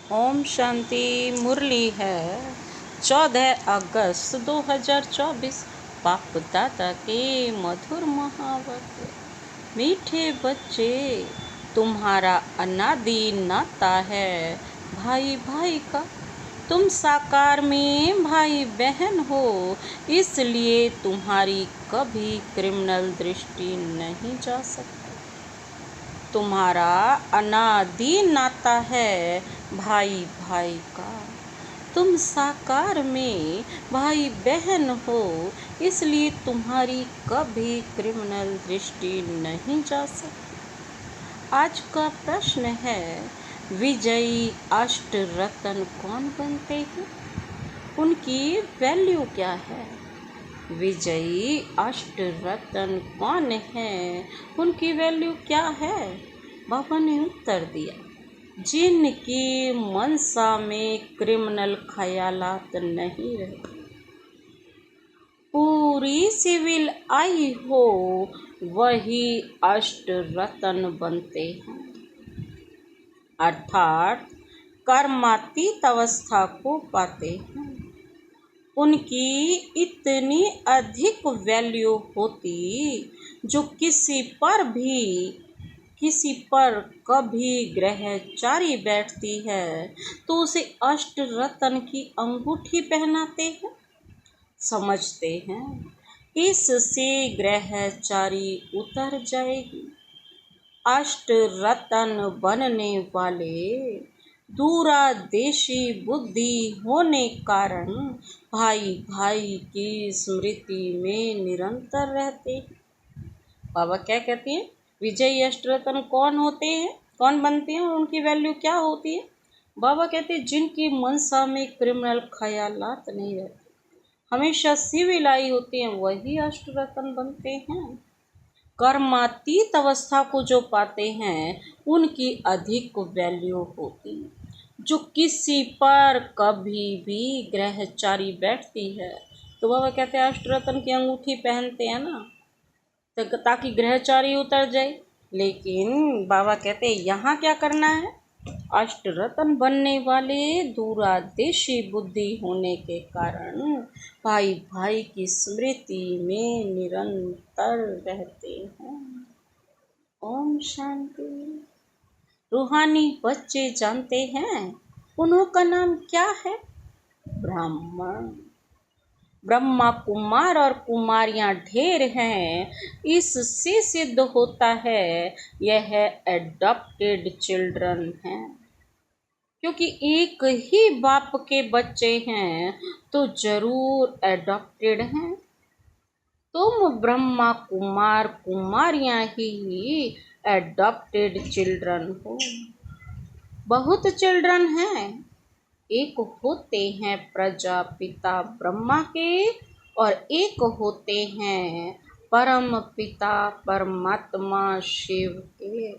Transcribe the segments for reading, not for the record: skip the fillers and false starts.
ओम शांति। मुरली है 14 अगस्त 2024। बाप दादा के मधुर महावत। मीठे बच्चे, तुम्हारा अनादि नाता है भाई भाई का। तुम साकार में भाई बहन हो, इसलिए तुम्हारी कभी क्रिमिनल दृष्टि नहीं जा सकती। तुम्हारा अनादि नाता है भाई भाई का। तुम साकार में भाई बहन हो, इसलिए तुम्हारी कभी क्रिमिनल दृष्टि नहीं जा सकती। आज का प्रश्न है, विजयी अष्ट रत्न कौन बनते हैं? उनकी वैल्यू क्या है? विजयी अष्ट रत्न कौन है? उनकी वैल्यू क्या है? बाबा ने उत्तर दिया, जिनकी मनसा में क्रिमिनल ख्यालात नहीं रहते, पूरी सिविल आई हो, वही अष्ट रत्न बनते हैं। अर्थात कर्मातीत अवस्था को पाते हैं। उनकी इतनी अधिक वैल्यू होती, जो किसी पर कभी ग्रहचारी बैठती है तो उसे अष्ट रत्न की अंगूठी पहनाते हैं। समझते हैं इससे ग्रहचारी उतर जाएगी। अष्ट रत्न बनने वाले दूरादेशी बुद्धि होने कारण भाई भाई की स्मृति में निरंतर रहते हैं। बाबा क्या कहते हैं? विजयी अष्टरत्न कौन होते हैं, कौन बनते हैं, उनकी वैल्यू क्या होती है? बाबा कहते हैं, जिनकी मनसा में क्रिमिनल ख्यालात नहीं रहते, हमेशा सिविल आई होती हैं, वही अष्टरत्न बनते हैं। कर्मातीत अवस्था को जो पाते हैं, उनकी अधिक वैल्यू होती है। जो किसी पर कभी भी ग्रहचारी बैठती है, तो बाबा कहते हैं अष्टरत्न की अंगूठी पहनते हैं ना, तो ताकि ग्रहचारी उतर जाए। लेकिन बाबा कहते हैं यहाँ क्या करना है? अष्टरत्न बनने वाले दूरादेशी बुद्धि होने के कारण भाई भाई की स्मृति में निरंतर रहते हैं। ओम शांति। रूहानी बच्चे जानते हैं उन्हों का नाम क्या है? ब्राह्मण। ब्रह्मा कुमार और कुमारियां ढेर हैं, इससे सिद्ध होता है यह एडॉप्टेड चिल्ड्रन हैं। क्योंकि एक ही बाप के बच्चे हैं तो जरूर एडॉप्टेड हैं। तुम ब्रह्मा कुमार कुमारियां ही एडॉप्टेड चिल्ड्रन हो। बहुत चिल्ड्रन हैं। एक होते हैं प्रजापिता ब्रह्मा के और एक होते हैं परम पिता परमात्मा शिव के।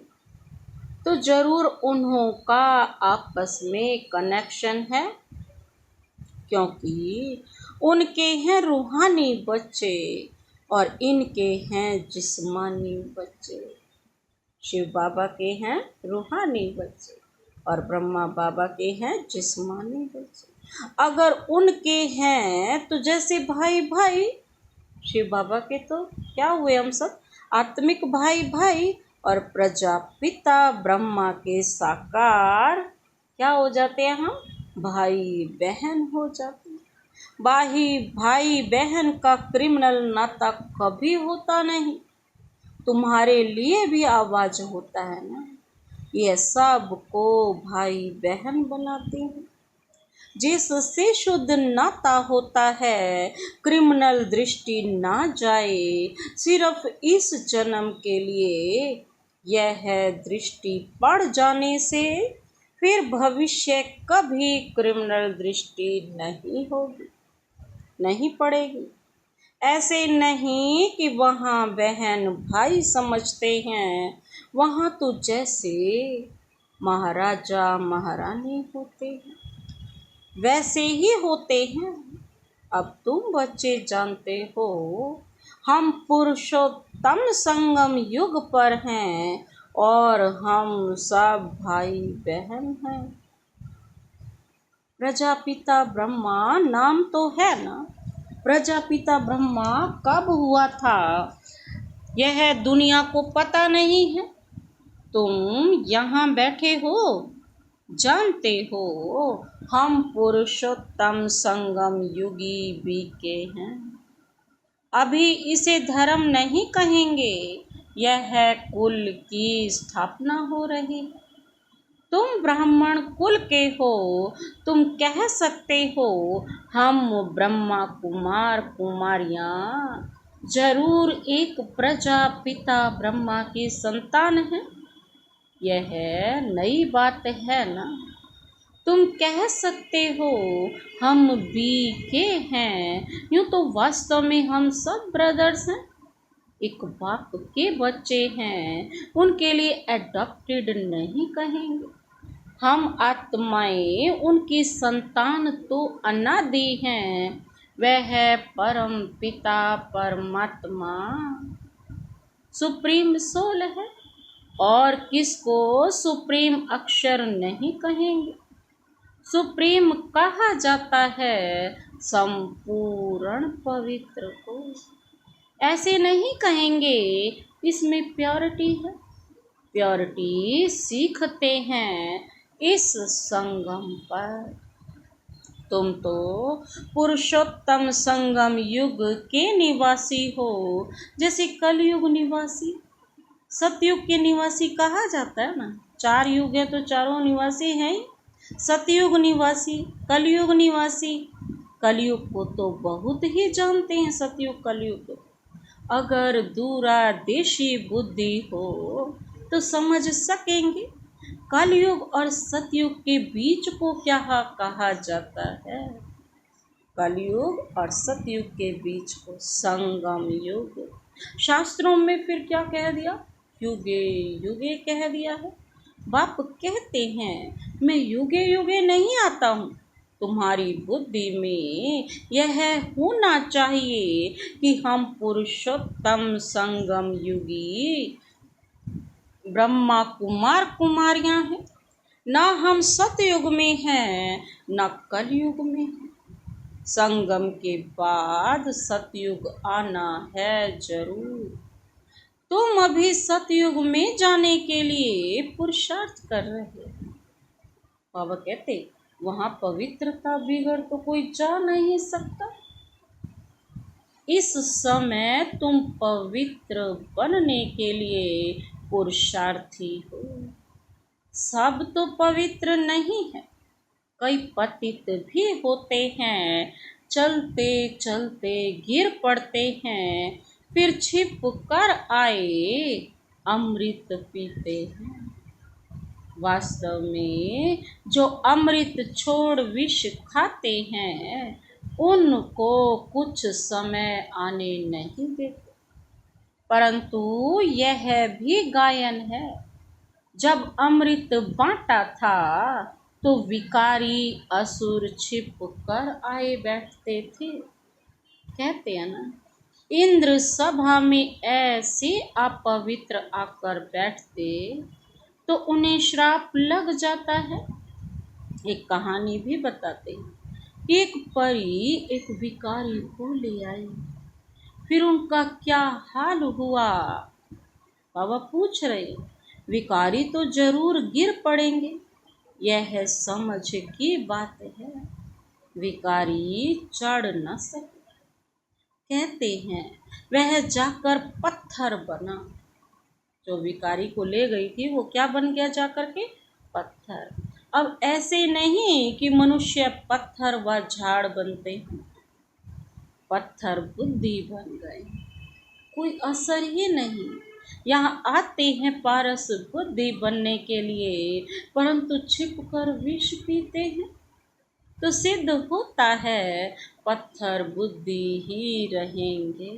तो जरूर उन्हों का आपस में कनेक्शन है, क्योंकि उनके हैं रूहानी बच्चे और इनके हैं जिस्मानी बच्चे। शिव बाबा के हैं रूहानी बच्चे और ब्रह्मा बाबा के हैं जिस्मानी बच्चे। अगर उनके हैं तो जैसे भाई भाई, शिव बाबा के तो क्या हुए, हम सब आत्मिक भाई भाई, और प्रजापिता ब्रह्मा के साकार क्या हो जाते हैं? हम भाई बहन हो जाते हैं। भाई बहन का क्रिमिनल नाता कभी होता नहीं। तुम्हारे लिए भी आवाज होता है ना, ये सब को भाई बहन बनाते हैं। जिससे शुद्ध नाता होता है, क्रिमिनल दृष्टि ना जाए। सिर्फ इस जन्म के लिए यह दृष्टि पड़ जाने से फिर भविष्य कभी क्रिमिनल दृष्टि नहीं होगी, नहीं पड़ेगी। ऐसे नहीं कि वहाँ बहन भाई समझते हैं, वहाँ तो जैसे महाराजा महारानी होते हैं वैसे ही होते हैं। अब तुम बच्चे जानते हो, हम पुरुषोत्तम संगम युग पर हैं और हम सब भाई बहन हैं। प्रजापिता ब्रह्मा नाम तो है ना। प्रजापिता ब्रह्मा कब हुआ था यह दुनिया को पता नहीं है। तुम यहाँ बैठे हो, जानते हो हम पुरुषोत्तम संगम युगी भी के हैं। अभी इसे धर्म नहीं कहेंगे, यह कुल की स्थापना हो रही है। तुम ब्राह्मण कुल के हो, तुम कह सकते हो हम ब्रह्मा कुमार कुमारियां जरूर एक प्रजापिता ब्रह्मा की संतान है। यह नई बात है ना। तुम कह सकते हो हम बी के हैं, यूं तो वास्तव में हम सब ब्रदर्स हैं, एक बाप के बच्चे हैं। उनके लिए एडॉप्टेड नहीं कहेंगे। हम आत्माएं उनकी संतान तो अनादि हैं। वह है परम पिता परमात्मा, सुप्रीम सोल है। और किसको सुप्रीम अक्षर नहीं कहेंगे। सुप्रीम कहा जाता है संपूर्ण पवित्र को। ऐसे नहीं कहेंगे, इसमें प्योरिटी है। प्योरिटी सीखते हैं इस संगम पर। तुम तो पुरुषोत्तम संगम युग के निवासी हो, जैसे कलयुग निवासी। सतयुग के निवासी कहा जाता है ना। 4 युग है तो चारों निवासी हैं ही। सतयुग निवासी, कलयुग निवासी। कलयुग को तो बहुत ही जानते हैं, सतयुग कलयुग। अगर दूरदेशी बुद्धि हो तो समझ सकेंगे कलयुग और सतयुग के बीच को क्या कहा जाता है। कलयुग और सतयुग के बीच को संगम युग। शास्त्रों में फिर क्या कह दिया, युगे युगे कह दिया है। बाप कहते हैं मैं युगे युगे नहीं आता हूँ। तुम्हारी बुद्धि में यह होना चाहिए कि हम पुरुषोत्तम संगम युगी ब्रह्मा कुमार कुमारियां हैं। ना हम सतयुग में हैं, न कलयुग में हैं। संगम के बाद सतयुग आना है जरूर। तुम अभी सतयुग में जाने के लिए पुरुषार्थ कर रहे हो। बाबा कहते वहां पवित्रता बिगड़ तो कोई जा नहीं सकता। इस समय तुम पवित्र बनने के लिए पुरुषार्थी हो। सब तो पवित्र नहीं है, कई पतित भी होते हैं। चलते चलते गिर पड़ते हैं, फिर छिप कर आए अमृत पीते हैं। वास्तव में जो अमृत छोड़ विष खाते हैं, उनको कुछ समय आने नहीं देते। परंतु यह भी गायन है, जब अमृत बांटा था तो विकारी असुर छिप कर आए बैठते थे। कहते हैं ना, इंद्र सभा में ऐसे अपवित्र आकर बैठते तो उन्हें श्राप लग जाता है। एक कहानी भी बताते हैं। एक परी एक विकारी को ले आई, फिर उनका क्या हाल हुआ। बाबा पूछ रहे, विकारी तो जरूर गिर पड़ेंगे, यह समझ की बात है। विकारी चढ़ न सके। कहते हैं वह जाकर पत्थर बना। जो विकारी को ले गई थी वो क्या बन गया जाकर के, पत्थर। अब ऐसे नहीं कि मनुष्य पत्थर व झाड़ बनते हैं, पत्थर बुद्धि बन गए, कोई असर ही नहीं। यहाँ आते हैं पारस बुद्धि बनने के लिए, परंतु छिप कर विष पीते हैं तो सिद्ध होता है पत्थर बुद्धि ही रहेंगे।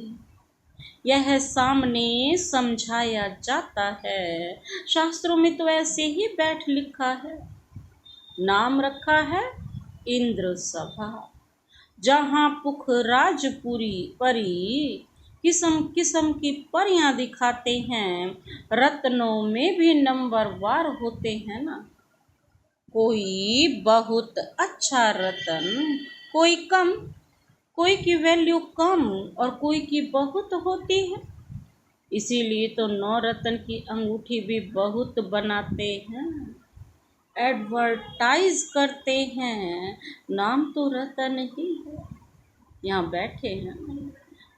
यह सामने समझाया जाता है। शास्त्रों में तो ऐसे ही बैठ लिखा है। नाम रखा है इंद्र सभा, जहाँ पुखराजपुरी परी किस्म किस्म की परियां दिखाते हैं। रत्नों में भी नंबरवार होते हैं ना। कोई बहुत अच्छा रतन, कोई कम, कोई की वैल्यू कम और कोई की बहुत होती है। इसीलिए तो 9 रतन की अंगूठी भी बहुत बनाते हैं, एडवर्टाइज करते हैं, नाम तो रतन ही है। यहाँ बैठे हैं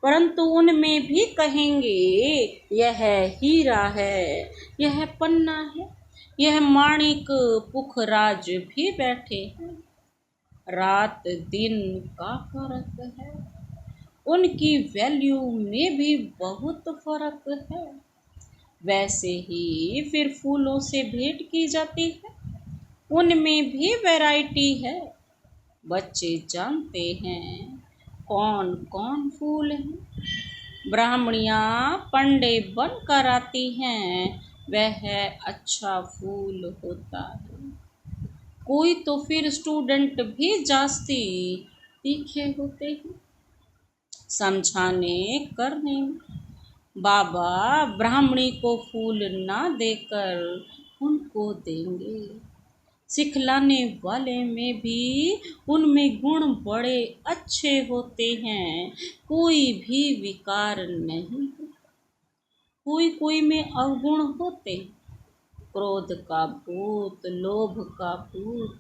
परंतु उनमें भी कहेंगे यह हीरा है, यह पन्ना है, यह माणिक पुखराज भी बैठे हैं। रात दिन का फर्क है, उनकी वैल्यू में भी बहुत फर्क है। वैसे ही फिर फूलों से भेंट की जाती है, उनमें भी वैरायटी है। बच्चे जानते हैं कौन कौन फूल हैं। ब्राह्मणियाँ पंडे बनकर आती हैं, वह अच्छा फूल होता है। कोई तो फिर स्टूडेंट भी जास्ती तीखे होते हैं, समझाने करने में। बाबा ब्राह्मणी को फूल ना देकर उनको देंगे। सिखलाने वाले में भी उनमें गुण बड़े अच्छे होते हैं, कोई भी विकार नहीं। कोई कोई में अवगुण होते, क्रोध का भूत, लोभ का भूत।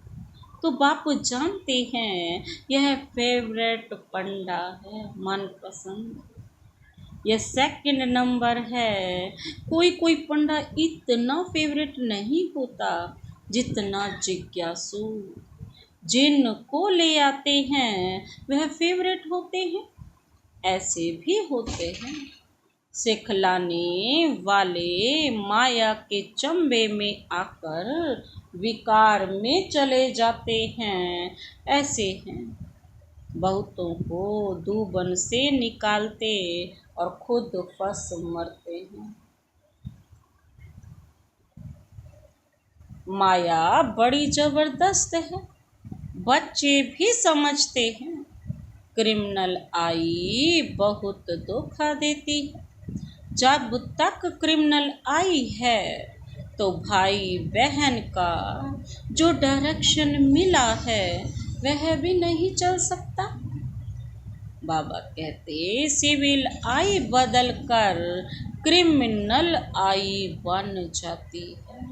तो बापू जानते हैं यह फेवरेट पंडा है, मनपसंद, यह सेकंड नंबर है। कोई कोई पंडा इतना फेवरेट नहीं होता जितना जिज्ञासु। जिनको ले आते हैं वह फेवरेट होते हैं, ऐसे भी होते हैं। सिखलाने वाले माया के चंबे में आकर विकार में चले जाते हैं, ऐसे हैं। बहुतों को दूबन से निकालते और खुद फंस मरते हैं। माया बड़ी जबरदस्त है, बच्चे भी समझते हैं। क्रिमिनल आई बहुत धोखा देती है। जब तक क्रिमिनल आई है तो भाई बहन का जो डायरेक्शन मिला है वह भी नहीं चल सकता। बाबा कहते सिविल आई बदल कर क्रिमिनल आई बन जाती है।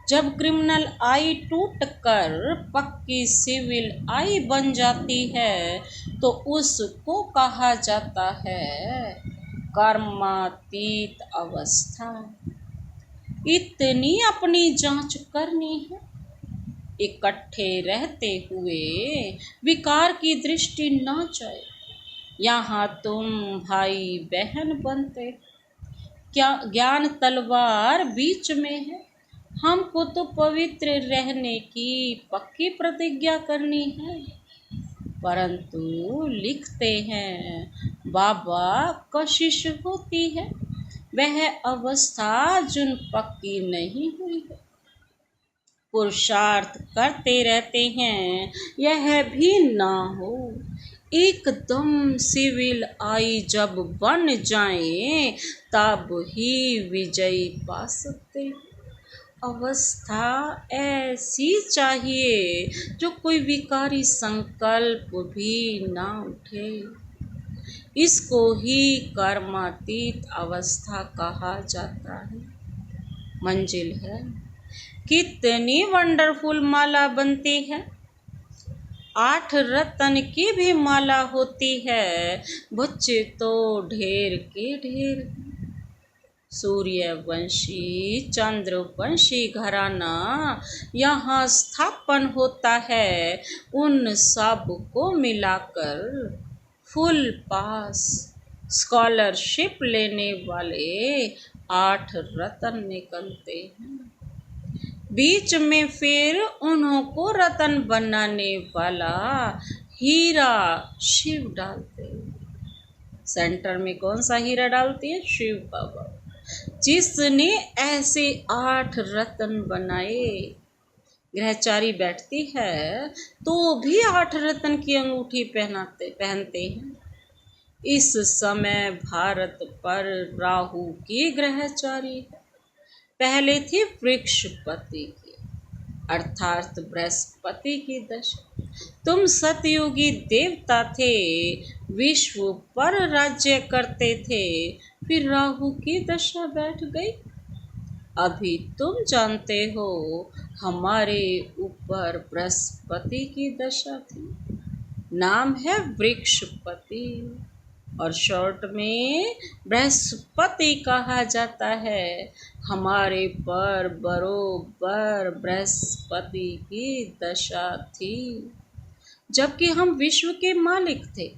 जब क्रिमिनल आई टूट कर पक्की सिविल आई बन जाती है तो उसको कहा जाता है कर्मातीत अवस्था। इतनी अपनी जांच करनी है, इकट्ठे रहते हुए विकार की दृष्टि न जाए। यहाँ तुम भाई बहन बनते, क्या ज्ञान तलवार बीच में है। हमको तो पवित्र रहने की पक्की प्रतिज्ञा करनी है, परंतु लिखते हैं बाबा कशिश होती है वह अवस्था जुन पक्की नहीं हुई है। पुरुषार्थ करते रहते हैं यह भी ना हो, एकदम सिविल आई जब बन जाए तब ही विजयी पा सकते। अवस्था ऐसी चाहिए जो कोई विकारी संकल्प भी ना उठे। इसको ही कर्मातीत अवस्था कहा जाता है। मंजिल है, कितनी वंडरफुल माला बनती है। 8 रतन की भी माला होती है, बच्चे तो ढेर के ढेर। सूर्यवंशी चंद्रवंशी घराना यहाँ स्थापन होता है, उन सब को मिलाकर फुल पास स्कॉलरशिप लेने वाले 8 रतन निकलते हैं। बीच में फिर उन्हों को रतन बनाने वाला हीरा शिव डालते। सेंटर में कौन सा हीरा डालती है? शिव बाबा। जिसने ऐसे 8 रतन बनाए, ग्रहचारी बैठती है तो भी 8 रतन की अंगूठी पहनते हैं। इस समय भारत पर राहु की ग्रहचारी है, पहले थी वृक्षपति की। अर्थात बृहस्पति की दशा। तुम सतयुगी देवता थे, विश्व पर राज्य करते थे, फिर राहु की दशा बैठ गई। अभी तुम जानते हो हमारे ऊपर बृहस्पति की दशा थी। नाम है वृक्षपति और शॉर्ट में बृहस्पति कहा जाता है। हमारे पर बरोबर बृहस्पति की दशा थी, जबकि हम विश्व के मालिक थे।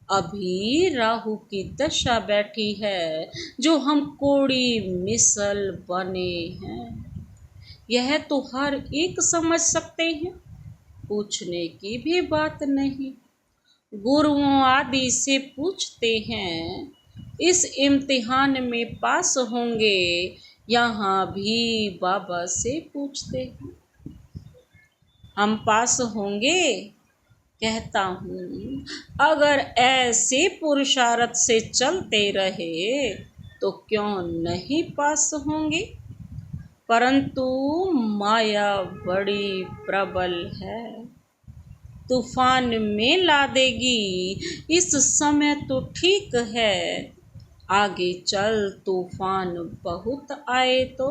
अभी राहु की दशा बैठी है, जो हम कोड़ी मिसल बने हैं। यह तो हर एक समझ सकते हैं, पूछने की भी बात नहीं। गुरुओं आदि से पूछते हैं, इस इम्तिहान में पास होंगे। यहाँ भी बाबा से पूछते हैं, हम पास होंगे? कहता हूँ, अगर ऐसे पुरुषार्थ से चलते रहे तो क्यों नहीं पास होंगे। परंतु माया बड़ी प्रबल है, तूफान में ला देगी। इस समय तो ठीक है, आगे चल तूफान बहुत आए तो।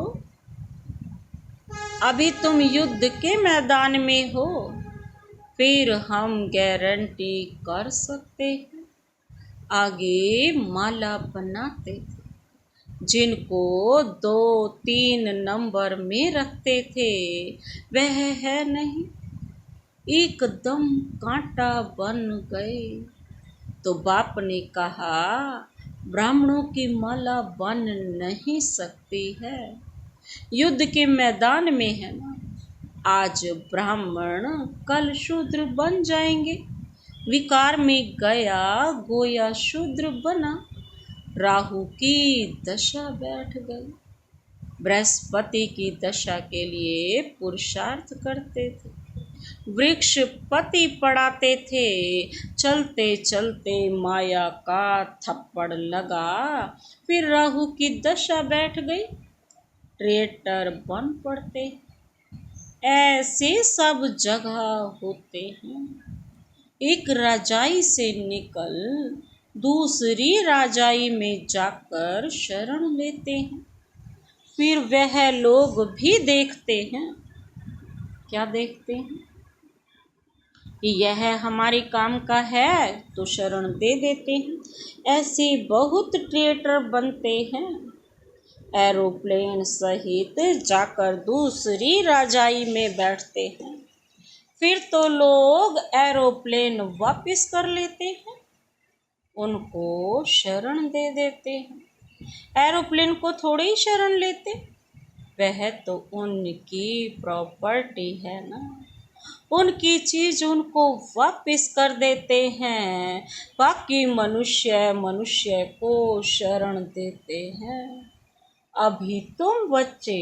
अभी तुम युद्ध के मैदान में हो, फिर हम गारंटी कर सकते हैं। आगे माला बनाते थे, जिनको 2-3 नंबर में रखते थे, वह है नहीं, एकदम कांटा बन गए। तो बाप ने कहा, ब्राह्मणों की माला बन नहीं सकती है, युद्ध के मैदान में है ना। आज ब्राह्मण कल शूद्र बन जाएंगे। विकार में गया गोया शूद्र बना, राहु की दशा बैठ गई। बृहस्पति की दशा के लिए पुरुषार्थ करते थे, वृक्षपति पढ़ाते थे। चलते चलते माया का थप्पड़ लगा, फिर राहु की दशा बैठ गई। ट्रेटर बन पड़ते। ऐसे सब जगह होते हैं। एक रजाई से निकल दूसरी रजाई में जाकर शरण लेते हैं। फिर वह लोग भी देखते हैं, क्या देखते हैं कि यह हमारे काम का है तो शरण दे देते हैं। ऐसे बहुत ट्रेटर बनते हैं, एरोप्लेन सहित जाकर दूसरी रजाई में बैठते हैं। फिर तो लोग एरोप्लेन वापस कर लेते हैं, उनको शरण दे देते हैं। एरोप्लेन को थोड़ी ही शरण लेते, वह तो उनकी प्रॉपर्टी है ना, उनकी चीज उनको वापस कर देते हैं। बाकी मनुष्य को शरण देते हैं। अभी तुम बच्चे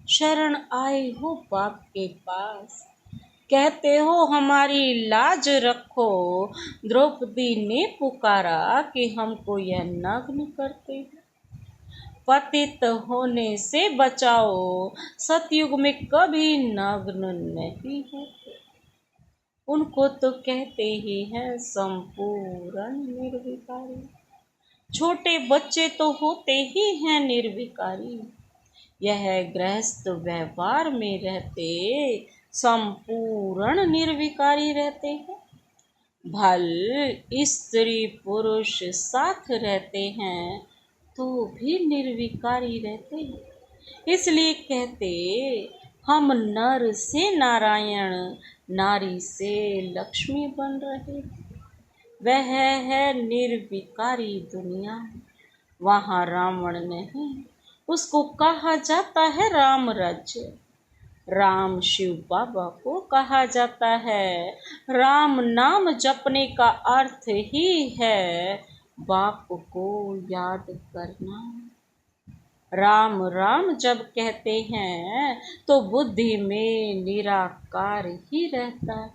शरण आए हो बाप के पास, कहते हो हमारी लाज रखो। द्रौपदी ने पुकारा कि हमको यह नग्न करते हैं, पतित होने से बचाओ। सतयुग में कभी नग्न नहीं होते, उनको तो कहते ही हैं संपूर्ण निर्विकारी। छोटे बच्चे तो होते ही हैं निर्विकारी, यह गृहस्थ व्यवहार में रहते संपूर्ण निर्विकारी रहते हैं। भल स्त्री पुरुष साथ रहते हैं तो भी निर्विकारी रहते हैं। इसलिए कहते, हम नर से नारायण, नारी से लक्ष्मी बन रहे। वह है निर्विकारी दुनिया, वहाँ रावण नहीं, उसको कहा जाता है राम राज्य। राम शिव बाबा को कहा जाता है। राम नाम जपने का अर्थ ही है बाप को याद करना। राम राम जब कहते हैं तो बुद्धि में निराकार ही रहता है।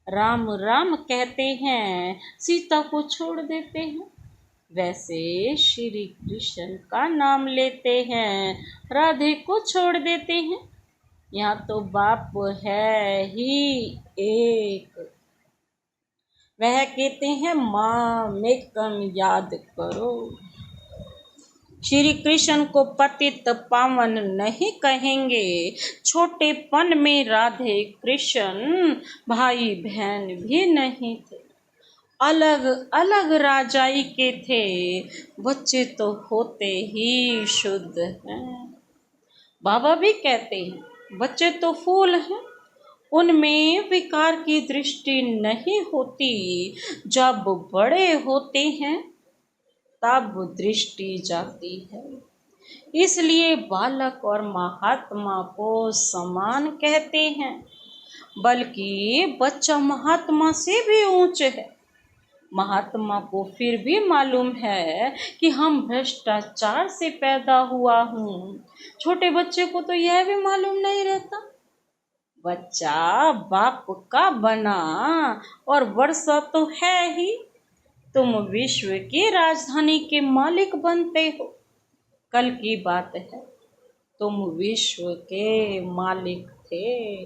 राम राम कहते हैं, सीता को छोड़ देते हैं। वैसे श्री कृष्ण का नाम लेते हैं, राधे को छोड़ देते हैं। यहाँ तो बाप है ही एक। वह कहते हैं माँ में कम याद करो। श्री कृष्ण को पतित पावन नहीं कहेंगे। छोटेपन में राधे कृष्ण भाई बहन भी नहीं थे, अलग अलग राजाई के थे। बच्चे तो होते ही शुद्ध हैं। बाबा भी कहते हैं बच्चे तो फूल हैं, उनमें विकार की दृष्टि नहीं होती। जब बड़े होते हैं तब दृष्टि जाती है। इसलिए बालक और महात्मा को समान कहते हैं, बल्कि बच्चा महात्मा से भी ऊंचे है। महात्मा को फिर भी मालूम है कि हम भ्रष्टाचार से पैदा हुआ हूँ। छोटे बच्चे को तो यह भी मालूम नहीं रहता। बच्चा बाप का बना और वर्षा तो है ही। तुम विश्व की राजधानी के मालिक बनते हो। कल की बात है, तुम विश्व के मालिक थे,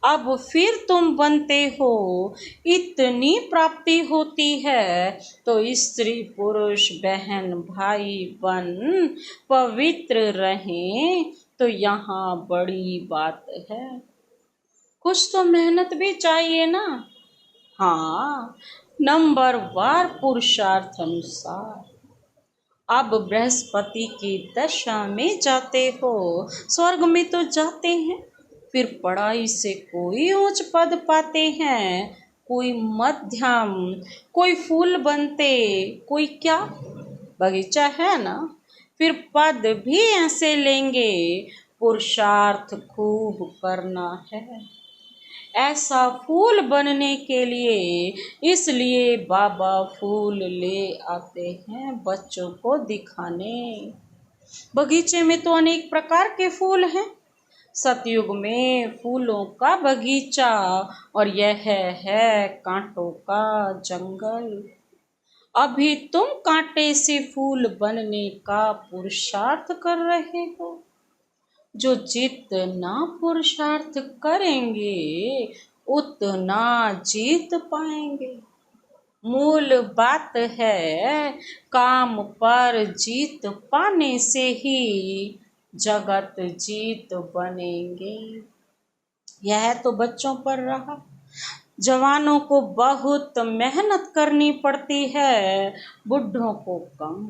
अब फिर तुम बनते हो। इतनी प्राप्ति होती है तो स्त्री पुरुष बहन भाई बन पवित्र रहें तो यहाँ बड़ी बात है। कुछ तो मेहनत भी चाहिए ना। हाँ, नंबरवार पुरुषार्थ अनुसार। अब बृहस्पति की दशा में जाते हो, स्वर्ग में तो जाते हैं, फिर पढ़ाई से कोई ऊंच पद पाते हैं, कोई मध्यम, कोई फूल बनते, कोई क्या बगीचा है ना, फिर पद भी ऐसे लेंगे। पुरुषार्थ खूब करना है ऐसा फूल बनने के लिए। इसलिए बाबा फूल ले आते हैं बच्चों को दिखाने। बगीचे में तो अनेक प्रकार के फूल हैं। सतयुग में फूलों का बगीचा और यह है कांटों का जंगल। अभी तुम कांटे से फूल बनने का पुरुषार्थ कर रहे हो। जो जितना पुरुषार्थ करेंगे उतना जीत पाएंगे। मूल बात है काम पर जीत पाने से ही जगत जीत बनेंगे। यह तो बच्चों पर रहा। जवानों को बहुत मेहनत करनी पड़ती है, बुढ़ों को कम,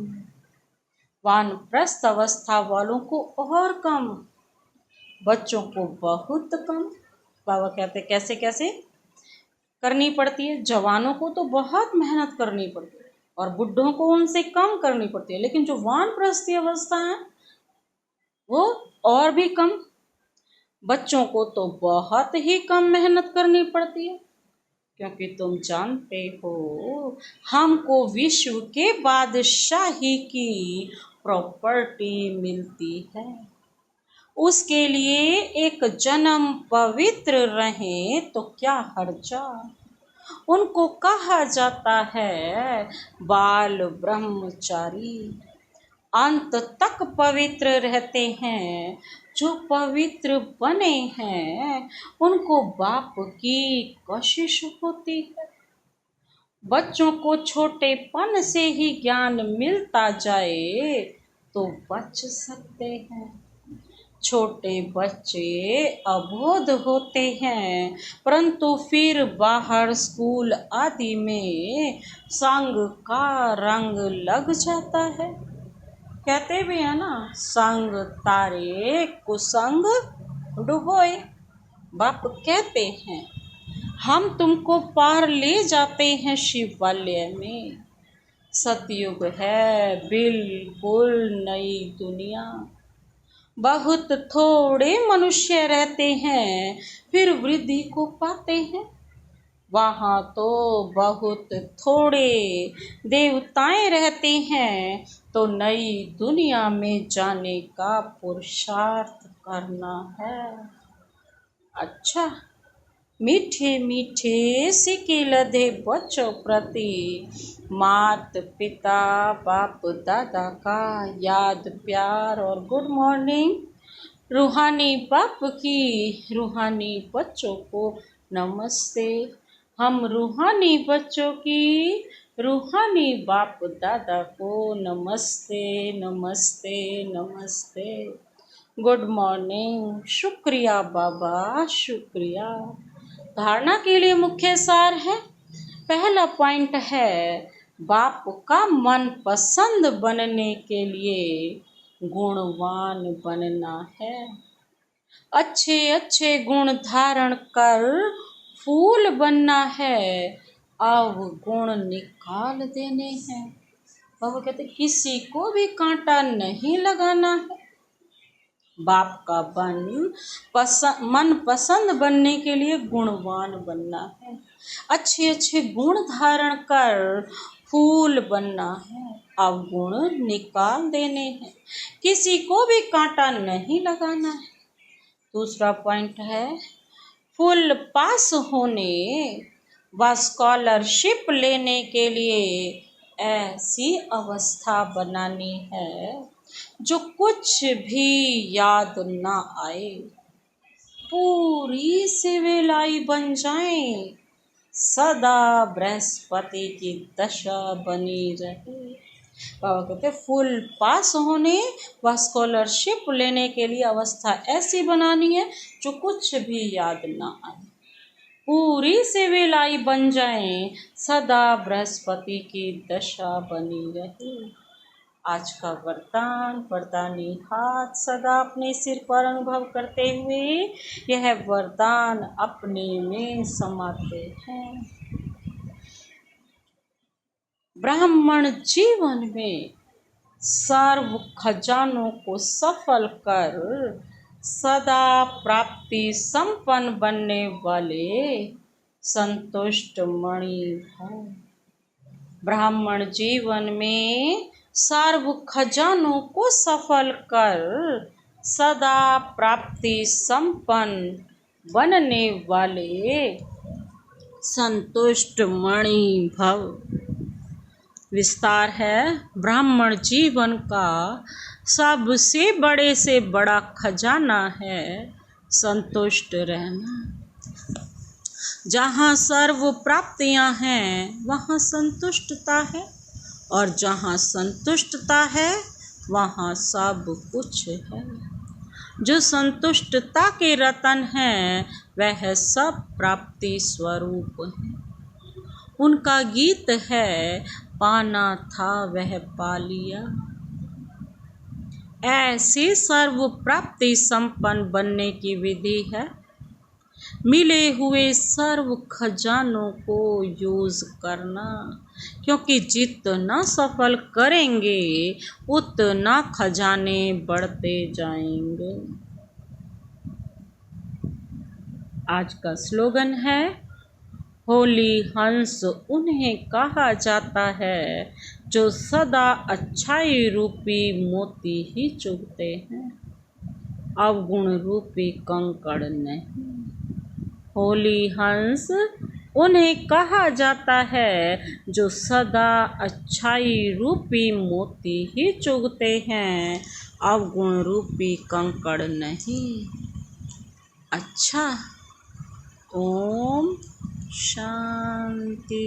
वानप्रस्थ अवस्था वालों को और कम, बच्चों को बहुत कम। बाबा कहते कैसे कैसे करनी पड़ती है। जवानों को तो बहुत मेहनत करनी पड़ती है और बुढ़ों को उनसे कम करनी पड़ती है, लेकिन जो वानप्रस्थी अवस्था है वो और भी कम। बच्चों को तो बहुत ही कम मेहनत करनी पड़ती है, क्योंकि तुम जानते हो हमको विश्व के बादशाही की प्रॉपर्टी मिलती है। उसके लिए एक जन्म पवित्र रहे तो क्या हर्जा। उनको कहा जाता है बाल ब्रह्मचारी। अंत तक पवित्र रहते हैं। जो पवित्र बने हैं उनको बाप की कशिश होती है। बच्चों को छोटेपन से ही ज्ञान मिलता जाए तो बच सकते हैं। छोटे बच्चे अबोध होते हैं, परंतु फिर बाहर स्कूल आदि में संग का रंग लग जाता है। कहते भी है ना, संग तारे कुसंग डुबोए। बाप कहते हैं हम तुमको पार ले जाते हैं शिवालय में। सतयुग है बिल्कुल नई दुनिया। बहुत थोड़े मनुष्य रहते हैं फिर वृद्धि को पाते हैं। वहाँ तो बहुत थोड़े देवताएं रहते हैं। तो नई दुनिया में जाने का पुरुषार्थ करना है। अच्छा, मीठे मीठे सिक्के लदे बच्चों प्रति मात पिता बाप दादा का याद प्यार और गुड मॉर्निंग। रूहानी बाप की रूहानी बच्चों को नमस्ते। हम रूहानी बच्चों की रूहानी बाप दादा को नमस्ते नमस्ते नमस्ते। Good morning. शुक्रिया बाबा, शुक्रिया। धारणा के लिए मुख्य सार है। पहला पॉइंट है, बाप का मन पसंद बनने के लिए गुणवान बनना है। अच्छे अच्छे गुण धारण कर फूल बनना है, अब गुण निकाल देने हैं। बाबा कहते किसी को भी कांटा नहीं लगाना है। बाप का मन पसंद बनने के लिए गुणवान बनना है। अच्छे अच्छे गुण धारण कर फूल बनना है, अब गुण निकाल देने हैं। किसी को भी कांटा नहीं लगाना है। दूसरा पॉइंट है, फुल पास होने व स्कॉलरशिप लेने के लिए ऐसी अवस्था बनानी है जो कुछ भी याद ना आए। पूरी सिविलाई बन जाए, सदा बृहस्पति की दशा बनी रहे। बाबा कहते फुल पास होने व स्कॉलरशिप लेने के लिए अवस्था ऐसी बनानी है जो कुछ भी याद ना आए। पूरी सिविलाई बन जाए, सदा बृहस्पति की दशा बनी रहे। आज का वरदान, वरदानी हाथ सदा अपने सिर पर अनुभव करते हुए यह वरदान अपने में समाते हैं। ब्राह्मण जीवन में सर्व खजानों को सफल कर सदा प्राप्ति संपन्न बनने वाले संतुष्ट मणि हो। ब्राह्मण जीवन में सर्व खजानों को सफल कर सदा प्राप्ति संपन्न बनने वाले संतुष्ट मणि भव। विस्तार है, ब्राह्मण जीवन का सबसे बड़े से बड़ा खजाना है संतुष्ट रहना। जहाँ सर्व प्राप्तियाँ हैं वहाँ संतुष्टता है, और जहाँ संतुष्टता है वहाँ सब कुछ है। जो संतुष्टता के रतन हैं वह सब प्राप्ति स्वरूप है। उनका गीत है, पाना था वह पा लिया। ऐसे सर्व प्राप्ति संपन्न बनने की विधि है, मिले हुए सर्व खजानों को यूज करना, क्योंकि जितना सफल करेंगे उतना खजाने बढ़ते जाएंगे। आज का स्लोगन है, होली हंस उन्हें कहा जाता है जो सदा अच्छाई रूपी मोती ही चुगते हैं, अवगुण रूपी कंकड़ नहीं। होली हंस उन्हें कहा जाता है जो सदा अच्छाई रूपी मोती ही चुगते हैं, अवगुण रूपी कंकड़ नहीं। अच्छा, ओम शांति।